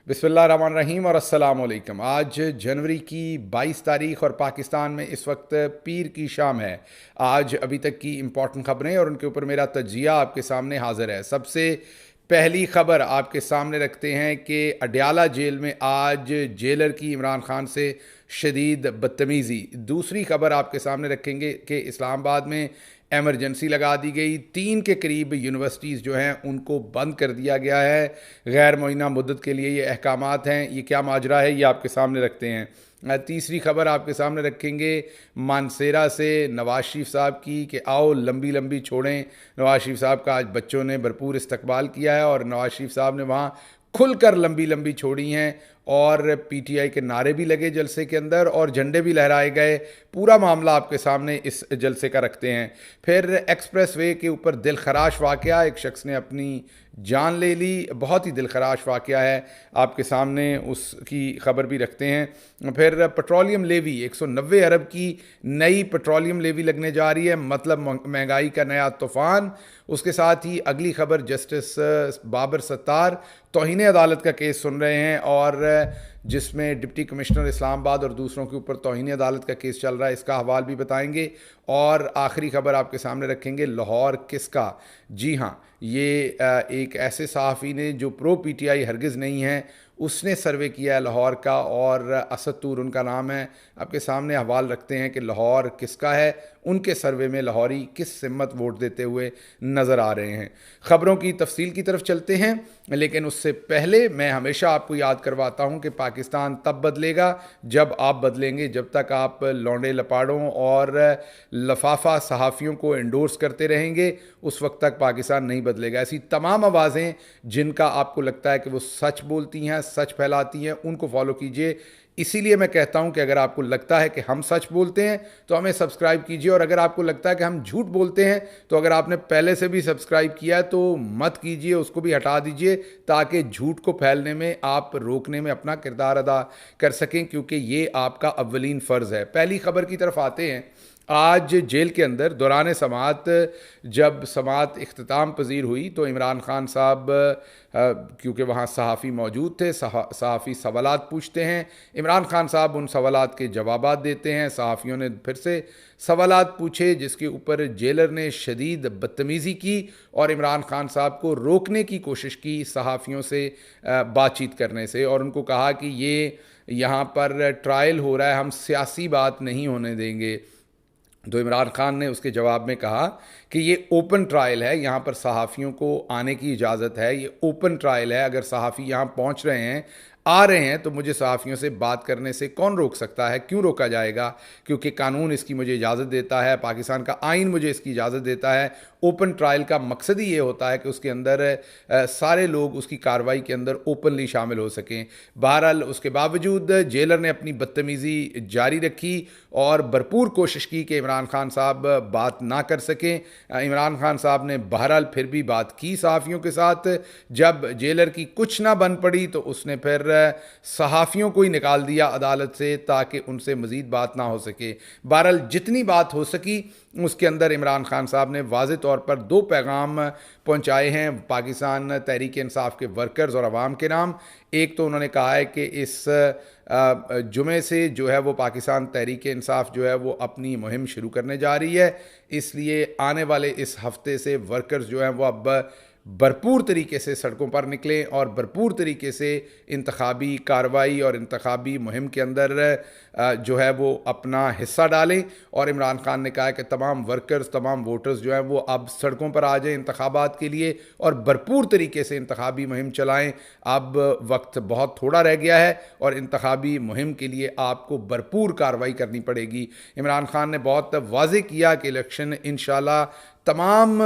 बिस्मिल्लाहिर्रहमानिर्रहीम और अस्सलाम वालेकुम। आज जनवरी की 22 तारीख और पाकिस्तान में इस वक्त पीर की शाम है। आज अभी तक की इम्पॉर्टेंट खबरें और उनके ऊपर मेरा तज्जिया आपके सामने हाजिर है। सबसे पहली खबर आपके सामने रखते हैं कि अडयाला जेल में आज जेलर की इमरान खान से शदीद बदतमीज़ी। दूसरी खबर आपके सामने रखेंगे कि इस्लामाबाद में एमरजेंसी लगा दी गई। 3 के करीब यूनिवर्सिटीज़ जो हैं उनको बंद कर दिया गया है गैर मुअय्यना मुद्दत के लिए। ये अहकामात हैं, ये क्या माजरा है, ये आपके सामने रखते हैं। तीसरी खबर आपके सामने रखेंगे मानसेरा से नवाज शरीफ साहब की कि आओ लंबी लंबी छोड़ें। नवाज शरीफ साहब का आज बच्चों ने भरपूर इस्तकबाल किया है और नवाज शरीफ साहब ने वहाँ खुलकर लंबी लंबी छोड़ी हैं और पीटीआई के नारे भी लगे जलसे के अंदर और झंडे भी लहराए गए। पूरा मामला आपके सामने इस जलसे का रखते हैं। फिर एक्सप्रेस वे के ऊपर दिलखराश वाक़या, एक शख्स ने अपनी जान ले ली। बहुत ही दिलखराश वाक़या है, आपके सामने उसकी खबर भी रखते हैं। फिर पेट्रोलियम लेवी 190 अरब की नई पेट्रोलियम लेवी लगने जा रही है, मतलब महंगाई का नया तूफ़ान। उसके साथ ही अगली खबर जस्टिस बाबर सत्तार तौहीन अदालत का केस सुन रहे हैं और जिसमें डिप्टी कमिश्नर इस्लामाबाद और दूसरों के ऊपर तौहीन अदालत का केस चल रहा है, इसका हवाल भी बताएंगे। और आखिरी खबर आपके सामने रखेंगे लाहौर किसका। जी हाँ, ये एक ऐसे सहाफ़ी ने जो प्रो पीटीआई हरगिज़ नहीं है, उसने सर्वे किया है लाहौर का और असद तूर उनका नाम है। आपके सामने हवाल रखते हैं कि लाहौर किसका है, उनके सर्वे में लाहौरी किस सिमत वोट देते हुए नज़र आ रहे हैं। ख़बरों की तफसील की तरफ चलते हैं, लेकिन उससे पहले मैं हमेशा आपको याद करवाता हूं कि पाकिस्तान तब बदलेगा जब आप बदलेंगे। जब तक आप लौंडे लपाड़ों और लफाफा सहाफ़ियों को एंडोर्स करते रहेंगे, उस वक्त तक पाकिस्तान नहीं बदलेगा। ऐसी तमाम आवाज़ें जिनका आपको लगता है कि वो सच बोलती हैं, सच फैलाती हैं, उनको फॉलो कीजिए। इसीलिए मैं कहता हूं कि अगर आपको लगता है कि हम सच बोलते हैं तो हमें सब्सक्राइब कीजिए, और अगर आपको लगता है कि हम झूठ बोलते हैं तो अगर आपने पहले से भी सब्सक्राइब किया है तो मत कीजिए, उसको भी हटा दीजिए, ताकि झूठ को फैलने में, आप रोकने में अपना किरदार अदा कर सकें, क्योंकि ये आपका अव्वलीन फ़र्ज़ है। पहली खबर की तरफ आते हैं। आज जेल के अंदर दौरान समाअत, जब समाअत इख्तिताम पजीर हुई तो इमरान खान साहब, क्योंकि वहाँ सहाफ़ी मौजूद थे, सहाफ़ी सवालात पूछते हैं, इमरान खान साहब उन सवालात के जवाबात देते हैं। सहाफ़ियों ने फिर से सवालात पूछे जिसके ऊपर जेलर ने शदीद बदतमीज़ी की और इमरान खान साहब को रोकने की कोशिश की सहाफ़ियों से बातचीत करने से, और उनको कहा कि ये यहाँ पर ट्रायल हो रहा है, हम सियासी बात नहीं होने देंगे। तो इमरान खान ने उसके जवाब में कहा कि ये ओपन ट्रायल है, यहाँ पर सहाफ़ियों को आने की इजाज़त है, ये ओपन ट्रायल है। अगर सहाफ़ी यहाँ पहुँच रहे हैं, आ रहे हैं, तो मुझे सहाफ़ियों से बात करने से कौन रोक सकता है, क्यों रोका जाएगा, क्योंकि कानून इसकी मुझे इजाज़त देता है, पाकिस्तान का आइन मुझे इसकी इजाज़त देता है। ओपन ट्रायल का मकसद ही ये होता है कि उसके अंदर सारे लोग उसकी कार्रवाई के अंदर ओपनली शामिल हो सकें। बहरहाल उसके बावजूद जेलर ने अपनी बदतमीज़ी जारी रखी और भरपूर कोशिश की कि इमरान खान साहब बात ना कर सकें। इमरान खान साहब ने बहरहाल फिर भी बात की सहाफ़ियों के साथ। जब जेलर की कुछ ना बन पड़ी तो उसने फिर सहाफ़ियों को ही निकाल दिया अदालत से, ताकि उनसे मज़ीद बात ना हो सके। बहरहाल जितनी बात हो सकी उसके अंदर इमरान खान साहब ने वाज़े तौर पर 2 पैगाम पहुंचाए हैं पाकिस्तान तहरीक इंसाफ के वर्कर्स और अवाम के नाम। एक तो उन्होंने कहा है कि इस जुमे से जो है वो पाकिस्तान तहरीक इंसाफ जो है वो अपनी मुहिम शुरू करने जा रही है, इसलिए आने वाले इस हफ्ते से वर्कर्स जो हैं वो अब भरपूर तरीके से सड़कों पर निकलें और भरपूर तरीके से इंतखाबी कार्रवाई और इंतखाबी मुहिम के अंदर जो है वो अपना हिस्सा डालें। और इमरान खान ने कहा है कि तमाम वर्कर्स, तमाम वोटर्स जो हैं वो अब सड़कों पर आ जाएं इंतखाबात के लिए और भरपूर तरीके से इंतखाबी मुहिम चलाएं। अब वक्त बहुत थोड़ा रह गया है और इंतखाबी मुहिम के लिए आपको भरपूर कार्रवाई करनी पड़ेगी। इमरान खान ने बहुत वाज़ेह किया कि इलेक्शन इंशाल्लाह तमाम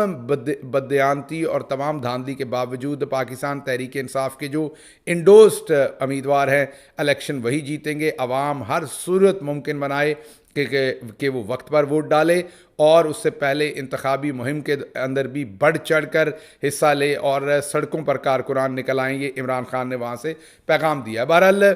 बदयानती और तमाम धांधली के बावजूद पाकिस्तान तहरीक इंसाफ के जो इंडोस्ड उम्मीदवार हैं, इलेक्शन वही जीतेंगे। अवाम हर सूरत मुमकिन बनाए कि वो वक्त पर वोट डाले और उससे पहले इंतखाबी मुहिम के अंदर भी बढ़ चढ़ कर हिस्सा ले और सड़कों पर कारकुनान निकल आएंगे। इमरान खान ने वहाँ से पैगाम दिया। बहरहाल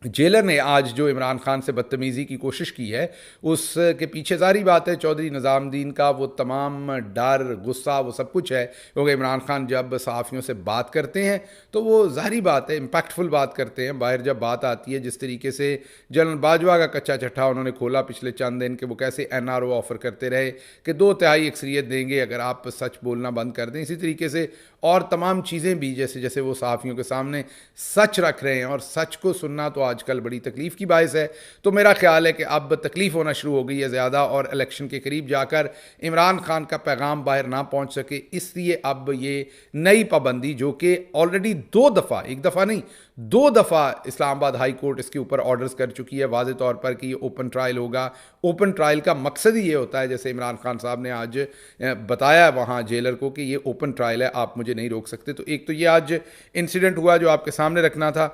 जेलर ने आज जो इमरान खान से बदतमीज़ी की कोशिश की है, उसके पीछे ज़ाहिर बात है चौधरी निज़ामुद्दीन का वो तमाम डर, गुस्सा, वो सब कुछ है। क्योंकि इमरान खान जब सहाफ़ियों से बात करते हैं तो वो ज़ाहिर बात है इम्पैक्टफुल बात करते हैं। बाहर जब बात आती है, जिस तरीके से जनरल बाजवा का कच्चा चट्ठा उन्होंने खोला पिछले चंद दिन, के वो कैसे NRO ऑफ़र करते रहे कि 2/3 अक्सरियत देंगे अगर आप सच बोलना बंद कर दें। इसी तरीके से और तमाम चीज़ें भी, जैसे जैसे वो सहाफ़ियों के सामने सच रख रहे हैं, और सच को सुनना तो आजकल बड़ी तकलीफ़ की बायस है। तो मेरा ख्याल है कि अब तकलीफ़ होना शुरू हो गई है ज़्यादा, और इलेक्शन के करीब जाकर इमरान खान का पैगाम बाहर ना पहुंच सके, इसलिए अब ये नई पाबंदी, जो कि ऑलरेडी 2 दफ़ा, एक दफ़ा नहीं 2 दफ़ा इस्लामाबाद हाई कोर्ट इसके ऊपर ऑर्डर्स कर चुकी है वाज़े तौर पर कि ये ओपन ट्रायल होगा। ओपन ट्रायल का मकसद ही ये होता है, जैसे इमरान खान साहब ने आज बताया वहाँ जेलर को कि ये ओपन ट्रायल है, आप मुझे नहीं रोक सकते। तो एक तो ये आज इंसिडेंट हुआ जो आपके सामने रखना था।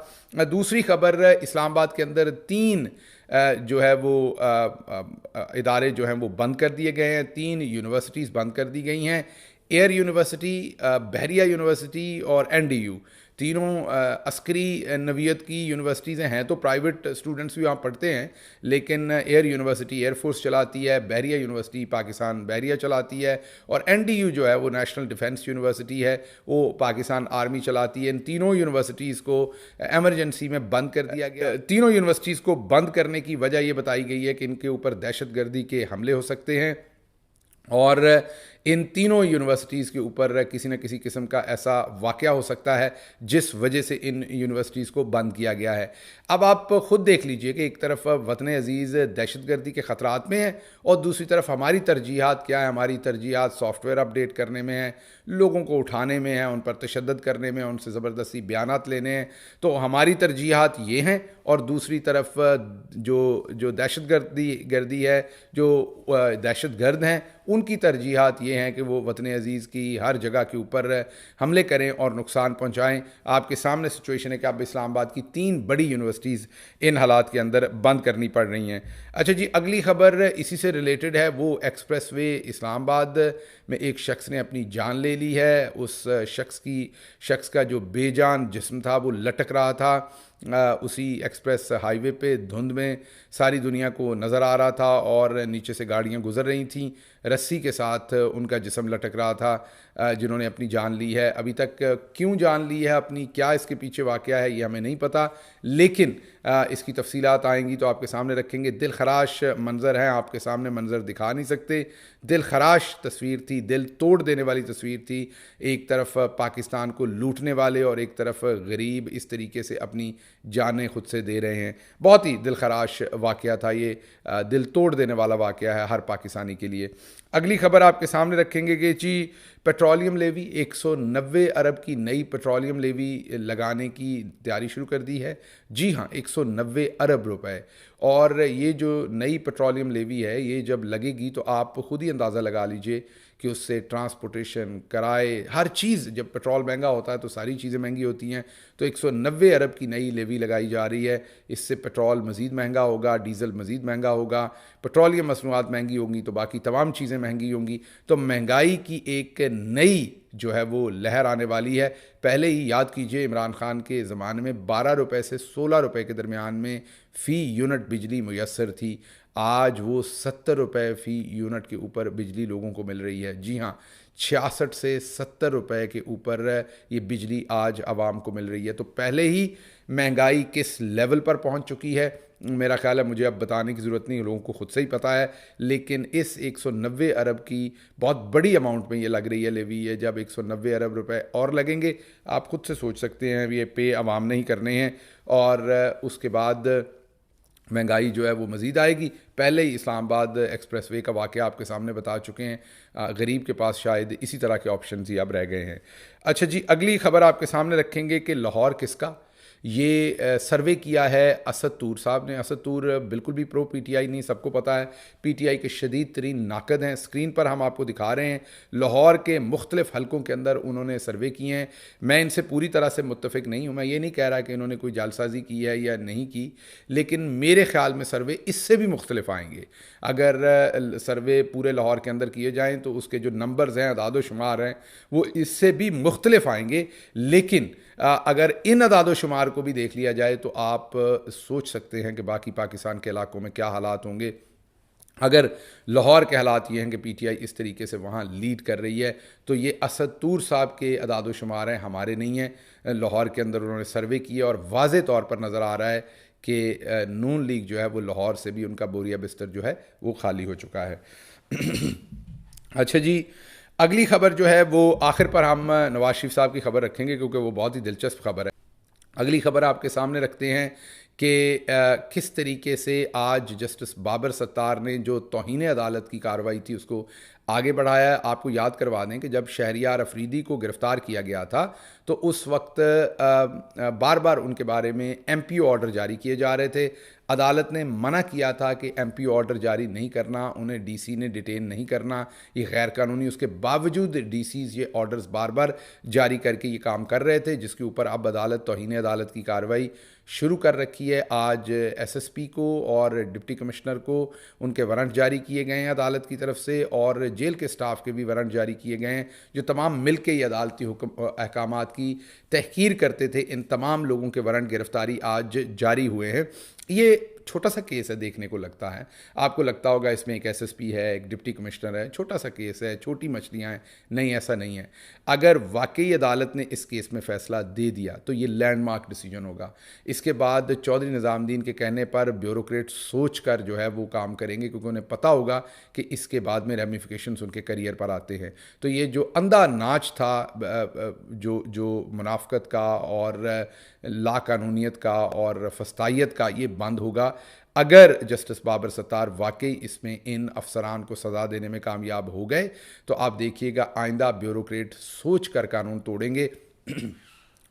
दूसरी खबर, इस्लामाबाद के अंदर 3 जो है वो इदारे जो हैं वो बंद कर दिए गए हैं। 3 यूनिवर्सिटीज़ बंद कर दी गई हैं। एयर यूनिवर्सिटी, बहरिया यूनिवर्सिटी और NDU, तीनों अस्करी नवियत की यूनिवर्सिटीज़ हैं। तो प्राइवेट स्टूडेंट्स भी वहाँ पढ़ते हैं, लेकिन एयर यूनिवर्सिटी एयरफोर्स चलाती है, बहरिया यूनिवर्सिटी पाकिस्तान बहरिया चलाती है, और NDU जो है वो नेशनल डिफेंस यूनिवर्सिटी है, वो पाकिस्तान आर्मी चलाती है। इन तीनों यूनिवर्सिटीज़ को एमरजेंसी में बंद कर दिया गया। तीनों यूनिवर्सिटीज़ को बंद करने की वजह ये बताई गई है कि इनके ऊपर दहशतगर्दी के हमले हो सकते हैं, और इन तीनों यूनिवर्सिटीज़ के ऊपर किसी न किसी किस्म का ऐसा वाक़या हो सकता है जिस वजह से इन यूनिवर्सिटीज़ को बंद किया गया है। अब आप ख़ुद देख लीजिए कि एक तरफ वतन अज़ीज़ दहशतगर्दी के ख़तरात में है, और दूसरी तरफ हमारी तरजीहात क्या है। हमारी तरजीहात सॉफ्टवेयर अपडेट करने में है, लोगों को उठाने में है, उन पर तशद्दुद करने में, उनसे ज़बरदस्ती बयानात लेने हैं। तो हमारी तरजीहात ये हैं, और दूसरी तरफ जो दहशतगर्दी है, जो दहशतगर्द हैं, उनकी तरजीहात ये हैं कि वो वतन अज़ीज़ की हर जगह के ऊपर हमले करें और नुकसान पहुँचाएँ। आपके सामने सिचुएशन है कि अब इस्लामाबाद की 3 बड़ी यूनिवर्सिटीज़ इन हालात के अंदर बंद करनी पड़ रही हैं। अच्छा जी, अगली खबर इसी से रिलेटेड है। वो एक्सप्रेस वे इस्लामाबाद में एक शख्स ने अपनी जान ले ली है। उस शख्स का जो बेजान जिस्म था वो लटक रहा था उसी एक्सप्रेस हाईवे पे, धुंध में सारी दुनिया को नज़र आ रहा था, और नीचे से गाड़ियाँ गुजर रही थीं, रस्सी के साथ उनका जिस्म लटक रहा था, जिन्होंने अपनी जान ली है। अभी तक क्यों जान ली है अपनी, क्या इसके पीछे वाक़या है, ये हमें नहीं पता, लेकिन इसकी तफसीलात आएंगी तो आपके सामने रखेंगे। दिल खराश मंज़र है, आपके सामने मंज़र दिखा नहीं सकते। दिल खराश तस्वीर थी, दिल तोड़ देने वाली तस्वीर थी। एक तरफ पाकिस्तान को लूटने वाले, और एक तरफ गरीब इस तरीके से अपनी जानें खुद से दे रहे हैं। बहुत ही दिल खराश वाक़या था ये, दिल तोड़ देने वाला वाक़या है हर पाकिस्तानी के लिए। अगली खबर आपके सामने रखेंगे कि जी, पेट्रोलियम लेवी 190 अरब की नई पेट्रोलियम लेवी लगाने की तैयारी शुरू कर दी है। जी हाँ, 190 अरब रुपए। और ये जो नई पेट्रोलियम लेवी है, ये जब लगेगी तो आप ख़ुद ही अंदाज़ा लगा लीजिए कि उससे ट्रांसपोर्टेशन, किराए, हर चीज़, जब पेट्रोल महंगा होता है तो सारी चीज़ें महंगी होती हैं। तो 190 अरब की नई लेवी लगाई जा रही है। इससे पेट्रोल मज़ीद महंगा होगा, डीज़ल मज़ीद महंगा होगा, पेट्रोलियम मसनूआत महंगी होंगी, तो बाकी तमाम चीज़ें महंगी होंगी। तो महंगाई की एक नई जो है वो लहर आने वाली है। पहले ही याद कीजिए, इमरान खान के ज़माने में 12 रुपये से 16 रुपये के दरमियान में फ़ी यूनिट बिजली मुयस्सर थी। आज वो 70 रुपये फ़ी यूनिट के ऊपर बिजली लोगों को मिल रही है। जी हाँ, 66 से 70 रुपये के ऊपर ये बिजली आज आवाम को मिल रही है। तो पहले ही महंगाई किस लेवल पर पहुंच चुकी है, मेरा ख्याल है मुझे अब बताने की ज़रूरत नहीं, लोगों को खुद से ही पता है। लेकिन इस 190 अरब की बहुत बड़ी अमाउंट में ये लग रही है लेवी है। जब 190 अरब रुपए और लगेंगे, आप खुद से सोच सकते हैं, ये पे आवाम नहीं करने हैं, और उसके बाद महंगाई जो है वो मज़ीद आएगी। पहले ही इस्लामाबाद एक्सप्रेस वे का वाक़या आपके सामने बता चुके हैं। गरीब के पास शायद इसी तरह के ऑप्शन ही अब रह गए हैं। अच्छा जी, अगली खबर आपके सामने रखेंगे कि लाहौर किसका, ये सर्वे किया है असद तूर साहब ने। असद तूर बिल्कुल भी प्रो PTI नहीं, सबको पता है PTI के शदीद तरीन नाकद हैं। स्क्रीन पर हम आपको दिखा रहे हैं, लाहौर के मुख्तलिफ हलकों के अंदर उन्होंने सर्वे किए हैं। मैं इनसे पूरी तरह से मुत्तफ़िक नहीं हूँ, मैं ये नहीं कह रहा कि इन्होंने कोई जालसाजी की है या नहीं की, लेकिन मेरे ख्याल में सर्वे इससे भी मुख्तलिफ आएंगे। अगर सर्वे पूरे लाहौर के अंदर किए जाएँ तो उसके जो नंबर्स हैं, अदाद शुमार हैं, वो इससे भी मुख्तलिफ आएंगे। लेकिन अगर इन अदाद-ओ-शुमार को भी देख लिया जाए तो आप सोच सकते हैं कि बाकी पाकिस्तान के इलाकों में क्या हालात होंगे। अगर लाहौर के हालात ये हैं कि पीटीआई इस तरीके से वहाँ लीड कर रही है, तो ये असद तूर साहब के अदाद-ओ-शुमार हैं, हमारे नहीं हैं। लाहौर के अंदर उन्होंने सर्वे किए और वाज़े तौर पर नज़र आ रहा है कि नून लीग जो है वो लाहौर से भी उनका बोरिया बिस्तर जो है वो खाली हो चुका है। अच्छा जी, अगली खबर जो है वो आखिर पर हम नवाज शरीफ साहब की खबर रखेंगे क्योंकि वो बहुत ही दिलचस्प खबर है। अगली खबर आपके सामने रखते हैं कि किस तरीके से आज जस्टिस बाबर सत्तार ने जो तौहीन अदालत की कार्रवाई थी उसको आगे बढ़ाया है। आपको याद करवा दें कि जब शहरियार अफरीदी को गिरफ़्तार किया गया था तो उस वक्त बार बार उनके बारे में एमपीओ ऑर्डर जारी किए जा रहे थे। अदालत ने मना किया था कि एमपीओ ऑर्डर जारी नहीं करना, उन्हें डीसी ने डिटेन नहीं करना, ये गैर कानूनी। उसके बावजूद डीसीज ये ऑर्डर्स बार बार जारी करके ये काम कर रहे थे, जिसके ऊपर अब अदालत तौहीन अदालत की कार्रवाई शुरू कर रखी है। आज एसएसपी को और डिप्टी कमिश्नर को उनके वारंट जारी किए गए हैं अदालत की तरफ से, और जेल के स्टाफ के भी वारंट जारी किए गए हैं, जो तमाम मिल के ये अदालती हुक्म अहकामात की तहकीर करते थे। इन तमाम लोगों के वारंट गिरफ्तारी आज जारी हुए हैं। ये छोटा सा केस है देखने को लगता है, आपको लगता होगा इसमें एक एसएसपी है, एक डिप्टी कमिश्नर है, छोटा सा केस है, छोटी मछलियाँ हैं। नहीं, ऐसा नहीं है। अगर वाकई अदालत ने इस केस में फ़ैसला दे दिया तो ये लैंडमार्क डिसीजन होगा। इसके बाद चौधरी निज़ामुद्दीन के कहने पर ब्यूरोक्रेट सोच कर जो है वो काम करेंगे, क्योंकि उन्हें पता होगा कि इसके बाद में रेमिफिकेशंस उनके करियर पर आते हैं। तो ये जो अंधा नाच था जो मुनाफ़कत का और लाकानूनियत का और फस्तायत का, ये बंद होगा अगर जस्टिस बाबर सत्तार वाकई इसमें इन अफसरान को सज़ा देने में कामयाब हो गए। तो आप देखिएगा आइंदा ब्यूरोक्रेट सोच कर कानून तोड़ेंगे।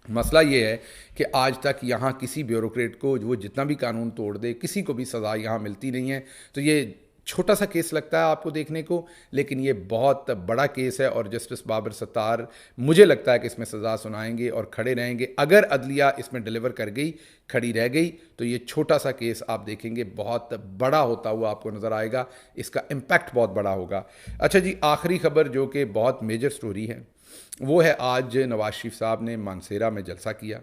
मसला ये है कि आज तक यहाँ किसी ब्यूरोक्रेट को वो जितना भी कानून तोड़ दे, किसी को भी सज़ा यहाँ मिलती नहीं है। तो ये छोटा सा केस लगता है आपको देखने को, लेकिन ये बहुत बड़ा केस है और जस्टिस बाबर सत्तार मुझे लगता है कि इसमें सज़ा सुनाएंगे और खड़े रहेंगे। अगर अदलिया इसमें डिलीवर कर गई, खड़ी रह गई, तो ये छोटा सा केस आप देखेंगे बहुत बड़ा होता हुआ आपको नज़र आएगा, इसका इम्पैक्ट बहुत बड़ा होगा। अच्छा जी, आखिरी खबर जो कि बहुत मेजर स्टोरी है वो है आज नवाज शरीफ साहब ने मानसेरा में जलसा किया।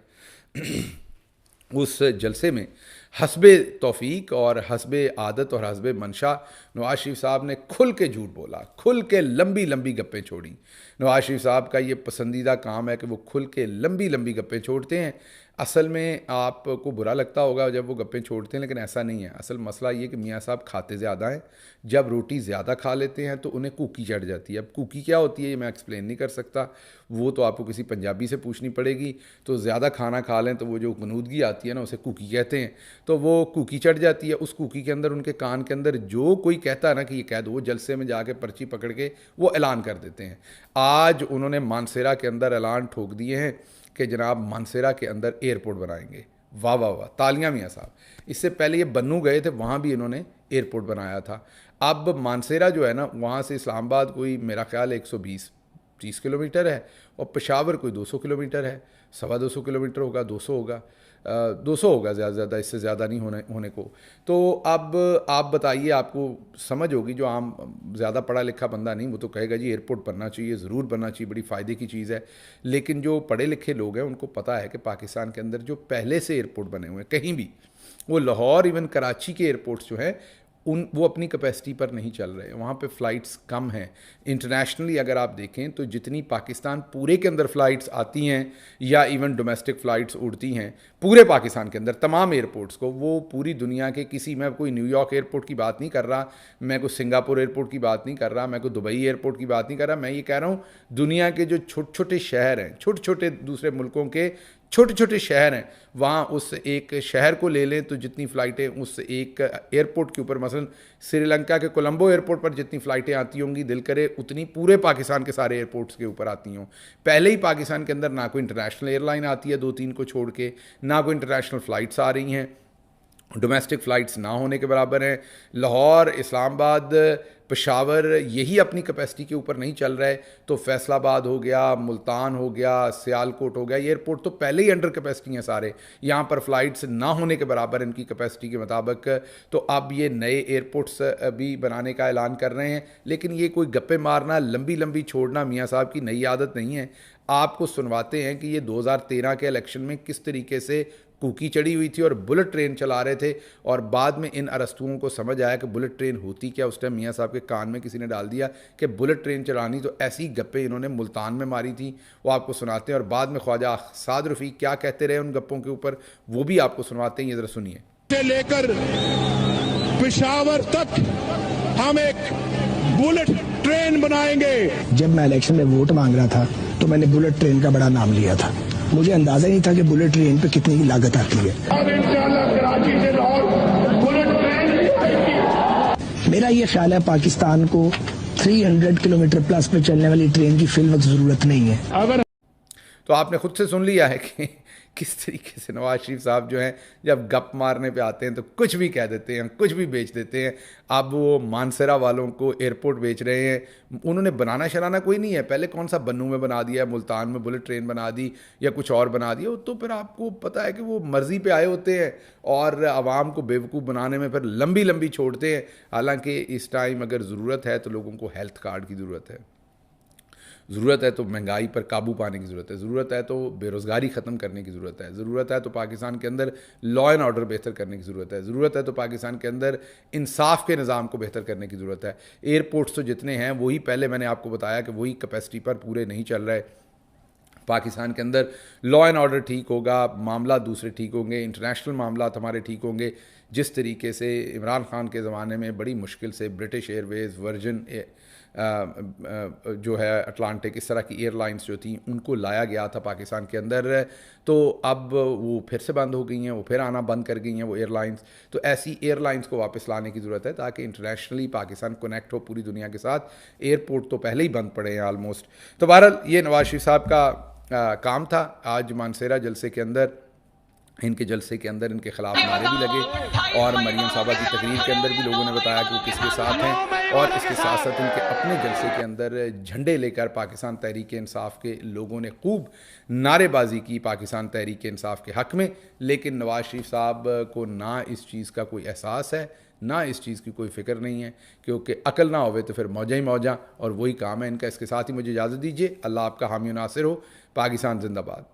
उस जलसे में हस्बे तौफीक और हस्बे आदत और हस्बे मंशा नवाज शरीफ साहब ने खुल के झूठ बोला, खुल के लंबी लंबी गप्पें छोड़ी। नवाज शरीफ साहब का ये पसंदीदा काम है कि वो खुल के लंबी लंबी गप्पें छोड़ते हैं। असल में आपको बुरा लगता होगा जब वो गप्पें छोड़ते हैं, लेकिन ऐसा नहीं है। असल मसला ये कि मियाँ साहब खाते ज़्यादा हैं। जब रोटी ज़्यादा खा लेते हैं तो उन्हें कूकी चढ़ जाती है। अब कूकी क्या होती है ये मैं एक्सप्लेन नहीं कर सकता, वो तो आपको किसी पंजाबी से पूछनी पड़ेगी। तो ज़्यादा खाना खा लें तो वो जो गनूदगी आती है ना, उसे कूकी कहते हैं। तो वो कूकी चढ़ जाती है। उस कूकी के अंदर उनके कान के अंदर जो कोई कहता है ना कि ये कह दो, वो जलसे में जाके पर्ची पकड़ के वो ऐलान कर देते हैं। आज उन्होंने मानसेरा के अंदर ऐलान ठोक दिए हैं कि जनाब मानसेरा के अंदर एयरपोर्ट बनाएंगे। वाह वाह वाह, तालियां मियाँ साहब। इससे पहले ये बन्नू गए थे, वहाँ भी इन्होंने एयरपोर्ट बनाया था। अब मानसेरा जो है ना, वहाँ से इस्लामाबाद कोई मेरा ख्याल 120-30 किलोमीटर है, और पेशावर कोई 200 किलोमीटर है, 225 किलोमीटर होगा, 200 होगा, 200 होगा ज़्यादा से ज़्यादा, इससे ज़्यादा नहीं होने को। तो अब आप बताइए, आपको समझ होगी, जो आम ज़्यादा पढ़ा लिखा बंदा नहीं वो तो कहेगा जी एयरपोर्ट बनना चाहिए, ज़रूर बनना चाहिए, बड़ी फ़ायदे की चीज़ है। लेकिन जो पढ़े लिखे लोग हैं उनको पता है कि पाकिस्तान के अंदर जो पहले से एयरपोर्ट बने हुए हैं कहीं भी, वो लाहौर इवन कराची के एयरपोर्ट्स जो हैं वो अपनी कैपेसिटी पर नहीं चल रहे। वहाँ पे फ़्लाइट्स कम हैं। इंटरनेशनली अगर आप देखें तो जितनी पाकिस्तान पूरे के अंदर फ़्लाइट्स आती हैं या इवन डोमेस्टिक फ़्लाइट्स उड़ती हैं पूरे पाकिस्तान के अंदर तमाम एयरपोर्ट्स को, वो पूरी दुनिया के किसी, मैं कोई न्यूयॉर्क एयरपोर्ट की बात नहीं कर रहा, मैं कोई सिंगापुर एयरपोर्ट की बात नहीं कर रहा, मैं कोई दुबई एयरपोर्ट की बात नहीं कर रहा, मैं ये कह रहा हूँ दुनिया के जो छोटे छोटे शहर हैं, छोटे छोटे दूसरे मुल्कों के छोटे छोटे शहर हैं, वहाँ उस एक शहर को ले लें तो जितनी फ़्लाइटें उस एक एयरपोर्ट के ऊपर, मसलन श्रीलंका के कोलंबो एयरपोर्ट पर जितनी फ़्लाइटें आती होंगी, दिल करे उतनी पूरे पाकिस्तान के सारे एयरपोर्ट्स के ऊपर आती हों। पहले ही पाकिस्तान के अंदर ना कोई इंटरनेशनल एयरलाइन आती है 2-3 को छोड़ के, ना कोई इंटरनेशनल फ़्लाइट्स आ रही हैं, डोमेस्टिक फ़्लाइट्स ना होने के बराबर हैं। लाहौर, इस्लामाबाद, पेशावर यही अपनी कैपेसिटी के ऊपर नहीं चल रहा है, तो फैसलाबाद हो गया, मुल्तान हो गया, सियालकोट हो गया, ये एयरपोर्ट तो पहले ही अंडर कैपेसिटी हैं सारे, यहाँ पर फ़्लाइट्स ना होने के बराबर इनकी कैपेसिटी के मुताबिक। तो अब ये नए एयरपोर्ट्स भी बनाने का ऐलान कर रहे हैं, लेकिन ये कोई गप्पे मारना, लंबी लंबी छोड़ना मियाँ साहब की नई आदत नहीं है। आपको सुनवाते हैं कि ये 2013 के इलेक्शन में किस तरीके से कुकी चढ़ी हुई थी और बुलेट ट्रेन चला रहे थे, और बाद में इन अरस्तुओं को समझ आया कि बुलेट ट्रेन होती क्या। उस टाइम मियाँ साहब के कान में किसी ने डाल दिया कि बुलेट ट्रेन चलानी, तो ऐसी गप्पे इन्होंने मुल्तान में मारी थी, वो आपको सुनाते हैं। और बाद में ख्वाजा साद रफ़ीक क्या कहते रहे उन गप्पों के ऊपर, वो भी आपको सुनवाते हैं। ये ज़रा सुनिए। से लेकर पेशावर तक हम एक बुलेट ट्रेन बनाएंगे। जब मैं इलेक्शन में वोट मांग रहा था तो मैंने बुलेट ट्रेन का बड़ा नाम लिया था। मुझे अंदाजा ही नहीं था कि बुलेट ट्रेन पे कितनी की लागत आती है। अब इंशाल्लाह कराची से लाहौर बुलेट ट्रेन भी आएगी। मेरा ये ख्याल है पाकिस्तान को 300 किलोमीटर प्लस पे चलने वाली ट्रेन की फिलवक्त जरूरत नहीं है। अगर तो आपने खुद से सुन लिया है कि किस तरीके से नवाज शरीफ साहब जो हैं जब गप मारने पे आते हैं तो कुछ भी कह देते हैं, कुछ भी बेच देते हैं। अब वो मानसरा वालों को एयरपोर्ट बेच रहे हैं। उन्होंने बनाना शराना कोई नहीं है, पहले कौन सा बन्नू में बना दिया, मुल्तान में बुलेट ट्रेन बना दी या कुछ और बना दिया, तो फिर आपको पता है कि वो मर्ज़ी पे आए होते हैं और आवाम को बेवकूफ़ बनाने में फिर लंबी लंबी छोड़ते हैं। हालांकि इस टाइम अगर ज़रूरत है तो लोगों को हेल्थ कार्ड की ज़रूरत है, ज़रूरत है तो महंगाई पर काबू पाने की ज़रूरत है, ज़रूरत है तो बेरोज़गारी ख़त्म करने की ज़रूरत है, ज़रूरत है तो पाकिस्तान के अंदर लॉ एंड ऑर्डर बेहतर करने की ज़रूरत है, ज़रूरत है तो पाकिस्तान के अंदर इंसाफ के निज़ाम को बेहतर करने की ज़रूरत है। एयरपोर्ट्स तो जितने हैं वही पहले मैंने आपको बताया कि वही कैपेसिटी पर पूरे नहीं चल रहे। पाकिस्तान के अंदर लॉ एंड ऑर्डर ठीक होगा, मामला दूसरे ठीक होंगे, इंटरनेशनल मामला हमारे ठीक होंगे। जिस तरीके से इमरान खान के ज़माने में बड़ी मुश्किल से ब्रिटिश एयरवेज़, वर्जिन जो है अटलांटिक, इस तरह की एयरलाइंस जो थी उनको लाया गया था पाकिस्तान के अंदर, तो अब वो फिर से बंद हो गई हैं, वो फिर आना बंद कर गई हैं वो एयरलाइंस। तो ऐसी एयरलाइंस को वापस लाने की ज़रूरत है ताकि इंटरनेशनली पाकिस्तान कनेक्ट हो पूरी दुनिया के साथ। एयरपोर्ट तो पहले ही बंद पड़े हैं ऑलमोस्ट। तो बहरहाल ये नवाज शरीफ साहब का काम था। आज मानसेरा जलसे के अंदर, इनके जलसे के अंदर इनके खिलाफ नारे भी लगे और मरियम साहबा की तकरीर के अंदर भी लोगों ने बताया कि वो किसके साथ हैं, और इसके साथ साथ इनके अपने जलसे के अंदर झंडे लेकर पाकिस्तान तहरीक इंसाफ के लोगों ने खूब नारेबाजी की पाकिस्तान तहरीक इंसाफ के हक़ में। लेकिन नवाज शरीफ साहब को ना इस चीज़ का कोई एहसास है, ना इस चीज़ की कोई फ़िक्र नहीं है, क्योंकि अकल ना होवे तो फिर मौजा ही मौजा, और वही काम है इनका। इसके साथ ही मुझे इजाज़त दीजिए। अल्लाह आपका हामी नासिर हो। पाकिस्तान जिंदाबाद।